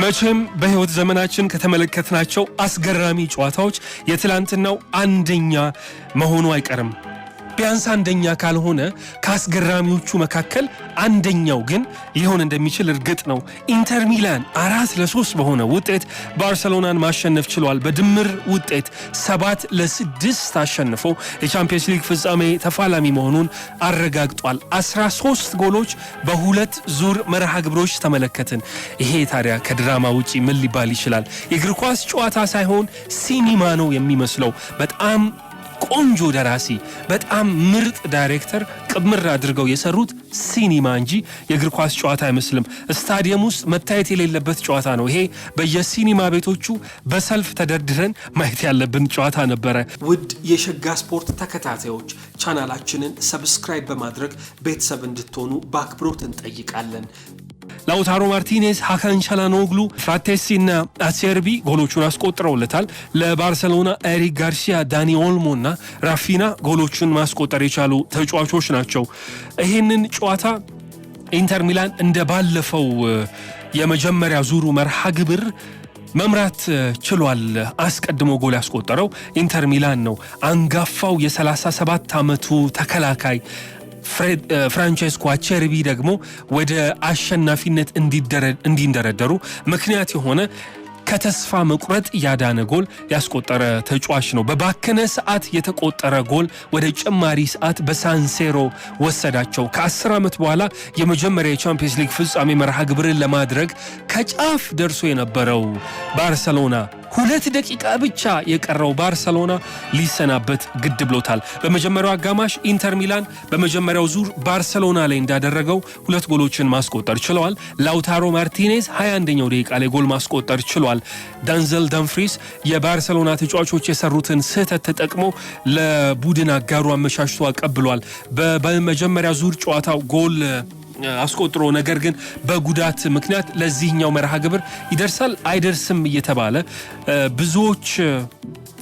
መቼም በህይወት ዘመናችን ከተመለከትናቸው አስገራሚ ጨዋታዎች የትላንትናው አንደኛ መሆኑ አይቀርም። ቢያንስ አንደኛ ካልሆነ ከአስገራሚዎቹ መካከል አንደኛው ግን ሊሆን እንደሚችል እርግጥ ነው። ኢንተር ሚላን 4-3 በሆነ ውጤት ባርሰሎናን ማሸነፍ ችሏል። በድምር ውጤት 7-6 አሸንፎ የቻምፒየንስ ሊግ ፍጻሜ ተፋላሚ መሆኑን አረጋግጧል። 13 ጎሎች በሁለት ዙር መርሃ ግብሮች ተመለከትን። ይሄ ታዲያ ከድራማ ውጪ ምን ሊባል ይችላል? የእግር ኳስ ጨዋታ ሳይሆን ሲኒማ ነው የሚመስለው። በጣም ቆንጆ ደራሲ፣ በጣም ምርጥ ዳይሬክተር ቅምር አድርገው የሰሩት ሲኒማ እንጂ የእግር ኳስ ጨዋታ አይመስልም። ስታዲየም ውስጥ መታየት የሌለበት ጨዋታ ነው ይሄ። በየሲኒማ ቤቶቹ በሰልፍ ተደርድረን ማየት ያለብን ጨዋታ ነበረ። ውድ የሸጋ ስፖርት ተከታታዮች ቻናላችንን ሰብስክራይብ በማድረግ ቤተሰብ እንድትሆኑ በአክብሮት እንጠይቃለን። ላውታሮ ማርቲኔዝ፣ ሃካን ቻላኖግሉ፣ ፍራቴሲ እና አሴርቢ ጎሎቹን አስቆጥረውለታል። ለባርሰሎና ኤሪክ ጋርሲያ፣ ዳኒ ኦልሞ እና ራፊና ጎሎቹን ማስቆጠር የቻሉ ተጫዋቾች ናቸው። ይህንን ጨዋታ ኢንተር ሚላን እንደ ባለፈው የመጀመሪያ ዙሩ መርሃ ግብር መምራት ችሏል። አስቀድሞ ጎል ያስቆጠረው ኢንተር ሚላን ነው። አንጋፋው የ37 ዓመቱ ተከላካይ ፍራንቼስኮ አቼርቢ ደግሞ ወደ አሸናፊነት እንዲንደረደሩ ምክንያት የሆነ ከተስፋ መቁረጥ ያዳነ ጎል ያስቆጠረ ተጫዋች ነው። በባከነ ሰዓት የተቆጠረ ጎል ወደ ጭማሪ ሰዓት በሳንሴሮ ወሰዳቸው። ከ10 ዓመት በኋላ የመጀመሪያ የቻምፒየንስ ሊግ ፍጻሜ መርሃ ግብርን ለማድረግ ከጫፍ ደርሶ የነበረው ባርሰሎና 2 ደቂቃ ብቻ የቀረው ባርሰሎና ሊሰናበት ግድ ብሎታል። በመጀመሪያው አጋማሽ ኢንተር ሚላን በመጀመሪያው ዙር ባርሰሎና ላይ እንዳደረገው 2 ጎሎችን ማስቆጠር ችለዋል። ላውታሮ ማርቲኔዝ 21ኛው ደቂቃ ላይ ጎል ማስቆጠር ችሏል። ዳንዘል ደምፍሪስ የባርሰሎና ተጫዋቾች የሰሩትን ስህተት ተጠቅሞ ለቡድን አጋሩ አመቻችቶ አቀብሏል። በመጀመሪያ ዙር ጨዋታው ጎል አስቆጥሮ ነገር ግን በጉዳት ምክንያት ለዚህኛው መርሃ ግብር ይደርሳል አይደርስም እየተባለ ብዙዎች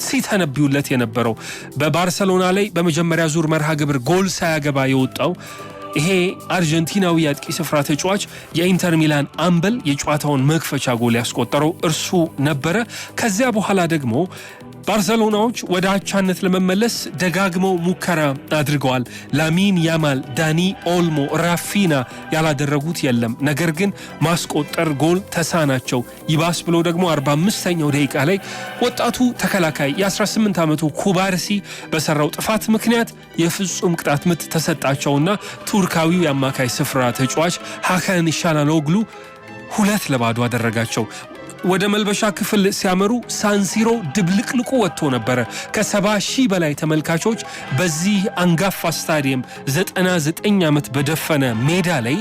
ሲተነብዩለት የነበረው በባርሰሎና ላይ በመጀመሪያ ዙር መርሃ ግብር ጎል ሳያገባ የወጣው ይሄ አርጀንቲናዊ የአጥቂ ስፍራ ተጫዋች የኢንተር ሚላን አምበል የጨዋታውን መክፈቻ ጎል ያስቆጠረው እርሱ ነበረ። ከዚያ በኋላ ደግሞ ባርሰሎናዎች ወደ አቻነት ለመመለስ ደጋግመው ሙከራ አድርገዋል። ላሚን ያማል፣ ዳኒ ኦልሞ፣ ራፊና ያላደረጉት የለም። ነገር ግን ማስቆጠር ጎል ተሳናቸው። ይባስ ብሎ ደግሞ 45ኛው ደቂቃ ላይ ወጣቱ ተከላካይ የ18 ዓመቱ ኩባርሲ በሰራው ጥፋት ምክንያት የፍጹም ቅጣት ምት ተሰጣቸውና ቱርካዊው የአማካይ ስፍራ ተጫዋች ሃካን ቻላኖግሉ 2-0 አደረጋቸው። ወደ መልበሻ ክፍል ሲያመሩ ሳንሲሮ ድብልቅልቁ ወጥቶ ነበረ። ከ70,000 በላይ ተመልካቾች በዚህ አንጋፋ ስታዲየም 99 ዓመት በደፈነ ሜዳ ላይ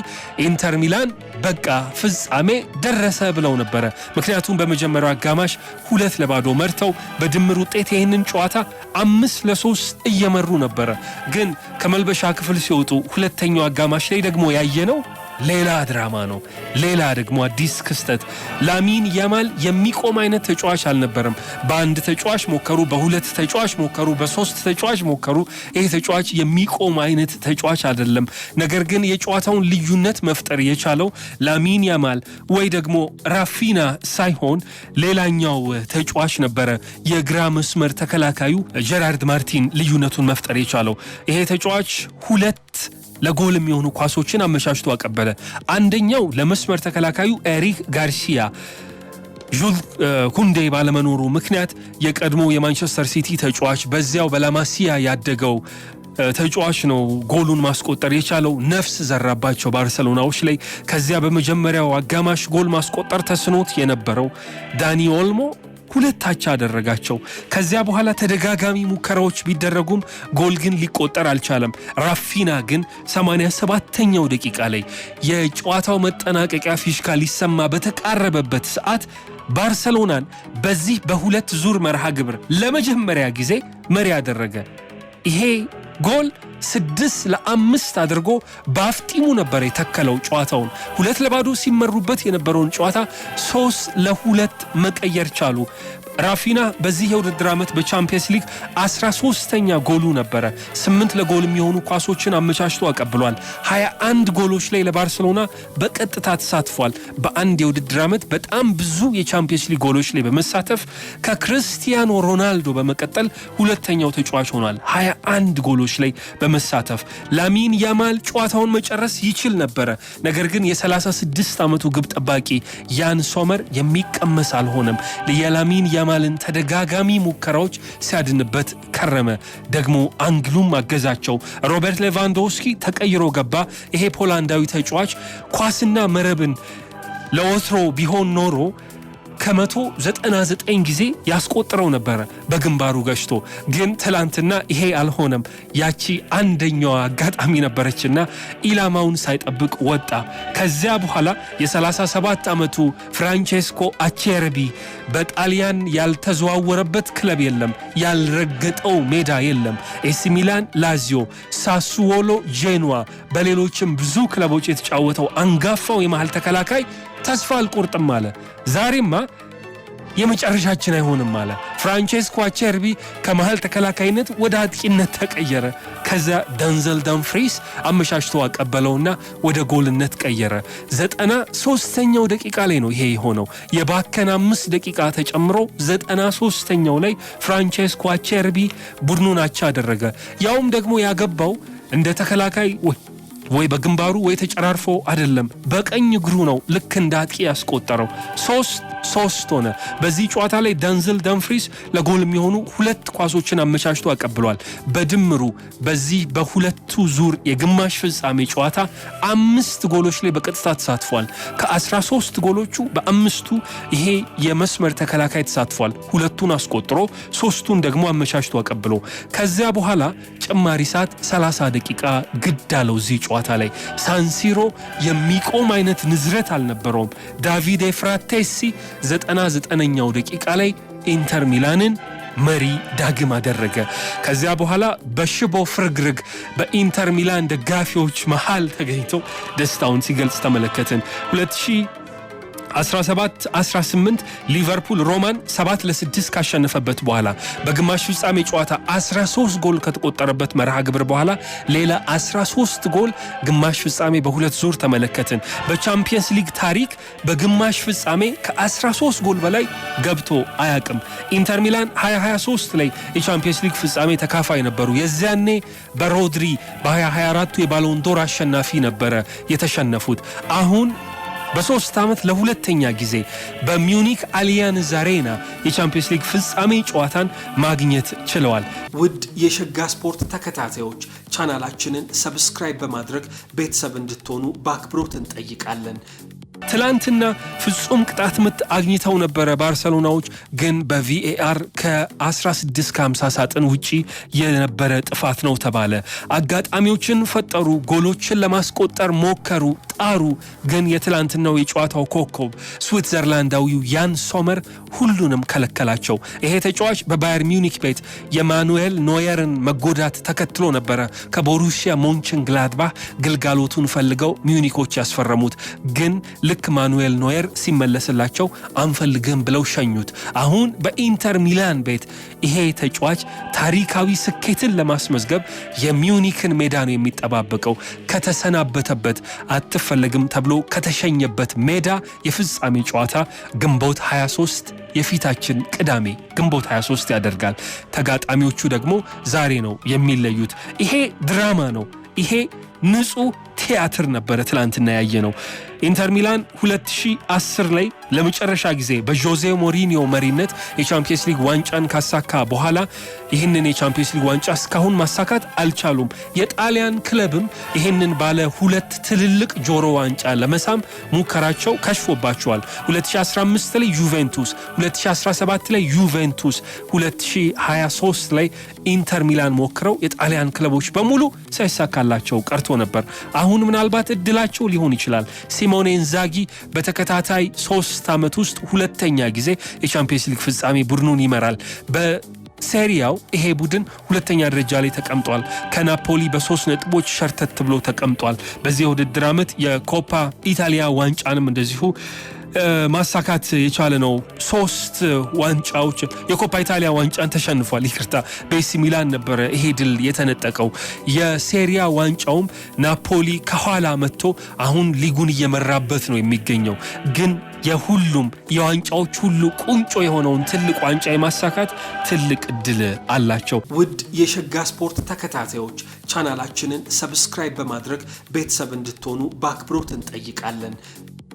ኢንተር ሚላን በቃ ፍጻሜ ደረሰ ብለው ነበረ። ምክንያቱም በመጀመሪያው አጋማሽ 2-0 መርተው በድምር ውጤት ይህንን ጨዋታ 5-3 እየመሩ ነበረ። ግን ከመልበሻ ክፍል ሲወጡ ሁለተኛው አጋማሽ ላይ ደግሞ ያየነው ሌላ ድራማ ነው። ሌላ ደግሞ አዲስ ክስተት። ላሚን ያማል የሚቆም አይነት ተጫዋች አልነበረም። በአንድ ተጫዋች ሞከሩ፣ በሁለት ተጫዋች ሞከሩ፣ በሶስት ተጫዋች ሞከሩ። ይሄ ተጫዋች የሚቆም አይነት ተጫዋች አይደለም። ነገር ግን የጨዋታውን ልዩነት መፍጠር የቻለው ላሚን ያማል ወይ ደግሞ ራፊና ሳይሆን ሌላኛው ተጫዋች ነበረ። የግራ መስመር ተከላካዩ ጀራርድ ማርቲን ልዩነቱን መፍጠር የቻለው ይሄ ተጫዋች 2 ለጎል የሚሆኑ ኳሶችን አመቻችቶ አቀበለ። አንደኛው ለመስመር ተከላካዩ ኤሪክ ጋርሲያ ጁል ኩንዴ ባለመኖሩ ምክንያት የቀድሞ የማንቸስተር ሲቲ ተጫዋች በዚያው በላማሲያ ያደገው ተጫዋች ነው ጎሉን ማስቆጠር የቻለው። ነፍስ ዘራባቸው ባርሰሎናዎች ላይ። ከዚያ በመጀመሪያው አጋማሽ ጎል ማስቆጠር ተስኖት የነበረው ዳኒ ኦልሞ 2 አደረጋቸው። ከዚያ በኋላ ተደጋጋሚ ሙከራዎች ቢደረጉም ጎል ግን ሊቆጠር አልቻለም። ራፊና ግን 87ኛው ደቂቃ ላይ የጨዋታው መጠናቀቂያ ፊሽካ ሊሰማ በተቃረበበት ሰዓት ባርሰሎናን በዚህ በ2 ዙር መርሃ ግብር ለመጀመሪያ ጊዜ መሪ ያደረገ። ይሄ ጎል 6-5 አድርጎ በአፍጢሙ ነበር የተከለው ጨዋታውን። 2-0 ሲመሩበት የነበረውን ጨዋታ 3-2 መቀየር ቻሉ። ራፊና በዚህ የውድድር ዓመት በቻምፒየንስ ሊግ 13ኛ ጎሉ ነበረ። 8 ለጎል የሚሆኑ ኳሶችን አመቻችቶ አቀብሏል። 21 ጎሎች ላይ ለባርሴሎና በቀጥታ ተሳትፏል። በአንድ የውድድር ዓመት በጣም ብዙ የቻምፒየንስ ሊግ ጎሎች ላይ በመሳተፍ ከክርስቲያኖ ሮናልዶ በመቀጠል ሁለተኛው ተጫዋች ሆኗል። 21 ጎሎች ላይ በመሳተፍ ላሚን ያማል ጨዋታውን መጨረስ ይችል ነበረ። ነገር ግን የ36 ዓመቱ ግብ ጠባቂ ያን ሶመር የሚቀመስ አልሆነም። የላሚን ያማልን ተደጋጋሚ ሙከራዎች ሲያድንበት ከረመ። ደግሞ አንግሉም አገዛቸው። ሮበርት ሌቫንዶውስኪ ተቀይሮ ገባ። ይሄ ፖላንዳዊ ተጫዋች ኳስና መረብን ለወትሮ ቢሆን ኖሮ ከ199 ጊዜ ያስቆጥረው ነበረ በግንባሩ ገጭቶ። ግን ትላንትና ይሄ አልሆነም። ያቺ አንደኛዋ አጋጣሚ ነበረችና ኢላማውን ሳይጠብቅ ወጣ። ከዚያ በኋላ የ37 ዓመቱ ፍራንቼስኮ አቼርቢ በጣሊያን ያልተዘዋወረበት ክለብ የለም፣ ያልረገጠው ሜዳ የለም። ኤሲ ሚላን፣ ላዚዮ፣ ሳሱዎሎ፣ ጄኑዋ በሌሎችም ብዙ ክለቦች የተጫወተው አንጋፋው የመሃል ተከላካይ ተስፋ አልቆርጥም አለ። ዛሬማ የመጨረሻችን አይሆንም አለ። ፍራንቼስኮ አቼርቢ ከመሃል ተከላካይነት ወደ አጥቂነት ተቀየረ። ከዛ ደንዘል ደምፍሪስ አመሻሽቶ አቀበለውና ወደ ጎልነት ቀየረ። 93ኛው ደቂቃ ላይ ነው ይሄ የሆነው። የባከን 5 ደቂቃ ተጨምሮ 93ኛው ላይ ፍራንቼስኮ አቼርቢ ቡድኑን አቻ አደረገ። ያውም ደግሞ ያገባው እንደ ተከላካይ ወይ በግንባሩ ወይ ተጨራርፎ አይደለም፣ በቀኝ እግሩ ነው። ልክ እንደ አጥቂ ያስቆጠረው 3 ሆነ። በዚህ ጨዋታ ላይ ደንዘል ደምፍሪስ ለጎል የሚሆኑ 2 ኳሶችን አመቻችቶ አቀብሏል። በድምሩ በዚህ በሁለቱ ዙር የግማሽ ፍጻሜ ጨዋታ 5 ጎሎች ላይ በቀጥታ ተሳትፏል። ከ13 ጎሎቹ በ5ቱ ይሄ የመስመር ተከላካይ ተሳትፏል። 2ቱን አስቆጥሮ 3ቱን ደግሞ አመቻችቶ አቀብሎ ከዚያ በኋላ ጭማሪ ሰዓት 30 ደቂቃ ግድ አለው። እዚህ ጨዋታ ላይ ሳንሲሮ የሚቆም አይነት ንዝረት አልነበረውም። ዳቪድ ፍራቴሲ 99ኛው ደቂቃ ላይ ኢንተር ሚላንን መሪ ዳግም አደረገ። ከዚያ በኋላ በሽቦ ፍርግርግ በኢንተር ሚላን ደጋፊዎች መሃል ተገኝቶ ደስታውን ሲገልጽ ተመለከትን። 2017-18 ሊቨርፑል ሮማን 7-6 ካሸነፈበት በኋላ በግማሽ ፍጻሜ ጨዋታ 13 ጎል ከተቆጠረበት መርሃ ግብር በኋላ ሌላ 13 ጎል ግማሽ ፍጻሜ በሁለት ዙር ተመለከትን። በቻምፒየንስ ሊግ ታሪክ በግማሽ ፍጻሜ ከ13 ጎል በላይ ገብቶ አያቅም። ኢንተር ሚላን 2023 ላይ የቻምፒየንስ ሊግ ፍጻሜ ተካፋይ ነበሩ። የዚያኔ በሮድሪ በ2024 የባሎንዶር አሸናፊ ነበረ የተሸነፉት። አሁን በ3 ዓመት ለሁለተኛ ጊዜ በሚዩኒክ አሊያንዝ አሬና የቻምፒየንስ ሊግ ፍጻሜ ጨዋታን ማግኘት ችለዋል። ውድ የሸጋ ስፖርት ተከታታዮች ቻናላችንን ሰብስክራይብ በማድረግ ቤተሰብ እንድትሆኑ በአክብሮት እንጠይቃለን። ትላንትና ፍጹም ቅጣት ምት አግኝተው ነበረ ባርሰሎናዎች፣ ግን በቪኤአር ከ16-50 ሳጥን ውጪ የነበረ ጥፋት ነው ተባለ። አጋጣሚዎችን ፈጠሩ፣ ጎሎችን ለማስቆጠር ሞከሩ፣ ጣሩ። ግን የትላንትናው የጨዋታው ኮከብ ስዊትዘርላንዳዊው ያን ሶመር ሁሉንም ከለከላቸው። ይሄ ተጫዋች በባየር ሚዩኒክ ቤት የማኑኤል ኖየርን መጎዳት ተከትሎ ነበረ ከቦሩሲያ ሞንቸንግላድባህ ግልጋሎቱን ፈልገው ሚዩኒኮች ያስፈረሙት። ግን ልክ ማኑኤል ኖየር ሲመለስላቸው አንፈልግም ብለው ሸኙት። አሁን በኢንተር ሚላን ቤት ይሄ ተጫዋች ታሪካዊ ስኬትን ለማስመዝገብ የሚዩኒክን ሜዳ ነው የሚጠባበቀው። ከተሰናበተበት አትፈለግም ተብሎ ከተሸኘበት ሜዳ የፍጻሜ ጨዋታ ግንቦት 23 የፊታችን ቅዳሜ ግንቦት 23 ያደርጋል። ተጋጣሚዎቹ ደግሞ ዛሬ ነው የሚለዩት። ይሄ ድራማ ነው። ይሄ ንጹህ ቲያትር ነበረ ትላንትና ያየ ነው። ኢንተር ሚላን 2010 ላይ ለመጨረሻ ጊዜ በጆዜ ሞሪኒዮ መሪነት የቻምፒየንስ ሊግ ዋንጫን ካሳካ በኋላ ይህንን የቻምፒየንስ ሊግ ዋንጫ እስካሁን ማሳካት አልቻሉም። የጣሊያን ክለብም ይህንን ባለ 2 ትልልቅ ጆሮ ዋንጫ ለመሳም ሙከራቸው ከሽፎባቸዋል። 2015 ላይ ዩቬንቱስ፣ 2017 ላይ ዩቬንቱስ፣ 2023 ላይ ኢንተር ሚላን ሞክረው የጣሊያን ክለቦች በሙሉ ሳይሳካላቸው ቀርቶ ነበር። አሁን ምናልባት እድላቸው ሊሆን ይችላል። ሲሞኔ ኢንዛጊ በተከታታይ 3 ዓመት ውስጥ ሁለተኛ ጊዜ የቻምፒየንስ ሊግ ፍጻሜ ቡድኑን ይመራል። ሴሪያው ይሄ ቡድን ሁለተኛ ደረጃ ላይ ተቀምጧል። ከናፖሊ በ3 ነጥቦች ሸርተት ብሎ ተቀምጧል። በዚህ ውድድር ዓመት የኮፓ ኢታሊያ ዋንጫንም እንደዚሁ ማሳካት የቻለ ነው። 3 ዋንጫዎች የኮፓ ኢታሊያ ዋንጫን ተሸንፏል። ይቅርታ በኤሲ ሚላን ነበረ ይሄ ድል የተነጠቀው። የሴሪያ ዋንጫውም ናፖሊ ከኋላ መጥቶ አሁን ሊጉን እየመራበት ነው የሚገኘው። ግን የሁሉም የዋንጫዎች ሁሉ ቁንጮ የሆነውን ትልቅ ዋንጫ የማሳካት ትልቅ እድል አላቸው። ውድ የሸጋ ስፖርት ተከታታዮች ቻናላችንን ሰብስክራይብ በማድረግ ቤተሰብ እንድትሆኑ በአክብሮት እንጠይቃለን።